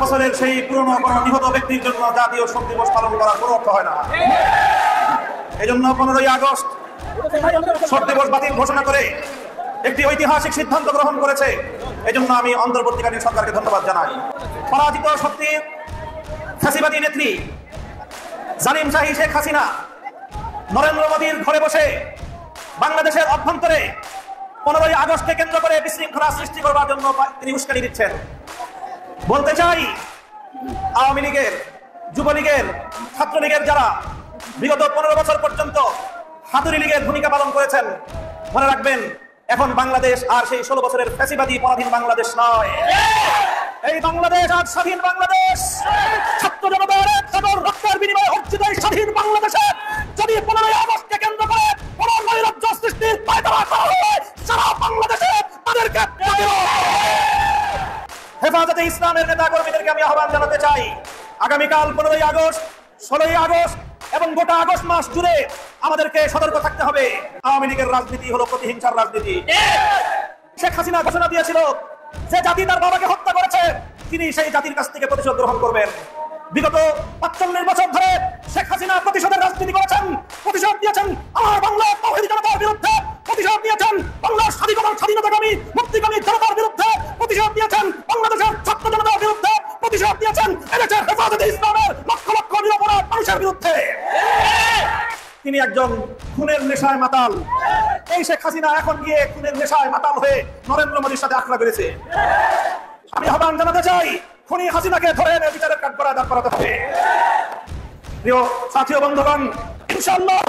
বছরের সেই পুরনো কোনো নিহত ব্যক্তির জন্য জাতীয় শোক দিবস পালন করার কোনো অর্থ হয় না। এই জন্য 15ই আগস্ট শোক দিবস বাতিল ঘোষণা করে একটি ঐতিহাসিক সিদ্ধান্ত গ্রহণ করেছে। এজন্য আমি অন্তর্বর্তীকালীন সরকারকে ধন্যবাদ জানাই। পরাজিত শক্তির ফ্যাসিবাদী নেত্রী জালিম শাহী শেখ হাসিনা নরেন্দ্র মোদীর ঘরে বসে বাংলাদেশের অভ্যন্তরে 15ই আগস্টকে কেন্দ্র করে বিশৃঙ্খলা সৃষ্টি করবার জন্য তিনি উস্কানি দিচ্ছেন। বলতে চাই, আওয়ামী লীগের, যুবলীগের, ছাত্রলীগের যারা বিগত 15 বছর পর্যন্ত হাতুড়ি লীগের ভূমিকা পালন করেছেন, মনে রাখবেন এখন বাংলাদেশ আর সেই 16 বছরের ফ্যাসিবাদী পরাধীন বাংলাদেশ নয়। এই বাংলাদেশ আজ স্বাধীন বাংলাদেশ। ছাত্র জনতার রক্তের বিনিময়ে অর্জিত এই স্বাধীন বাংলাদেশে যদি 15ই আগস্টকে কেন্দ্র করে কোন নৈরাজ্য সৃষ্টির পায়তারা করা হয়, সারা বাংলাদেশে তাদেরকে হেফাজতে ইসলামের নেতা কর্মীদেরকে আমি আহ্বান জানাতে চাই, আগামীকাল 15ই আগস্ট, 16ই আগস্ট এবং গোটা আগস্ট মাস জুড়ে আমাদেরকে সতর্ক থাকতে হবে। আওয়ামী লীগের রাজনীতি হলো প্রতিহিংসার রাজনীতি। শেখ হাসিনা ঘোষণা দিয়েছিল যে জাতি তার বাবাকে হত্যা করেছে তিনি সেই জাতির কাছ থেকে প্রতিশোধ গ্রহণ করবেন। বিগত 45 বছর ধরে শেখ হাসিনা প্রতিশোধের রাজনীতি করেছেন, প্রতিশোধ দিয়েছেন আমার বাংলার তাওহীদি জনতার বিরুদ্ধে, প্রতিশোধ দিয়েছেন বাংলার স্বাধীনতাকামী মুক্তিকামী জনতার বিরুদ্ধে, প্রতিশোধ দিয়েছেন বাংলাদেশের ছাত্র জনতার বিরুদ্ধে, প্রতিশোধ দিয়েছেন এদেশের হেফাজতে ইসলামের লক্ষ লক্ষ নিরপরাধ মানুষের বিরুদ্ধে। তিনি একজন খুনের নেশায় মাতাল। এই শেখ হাসিনা এখন গিয়ে খুনের নেশায় মাতাল হয়ে নরেন্দ্র মোদীর সাথে আঁকড়া করেছে। আমি আহ্বান জানাতে চাই, খুনি হাসিনাকে ধরে এনে বিচারের কাঠগড়ায় দাঁড় করাতে হবে। প্রিয় সাথী ও বন্ধুগণ, ইনশাআল্লাহ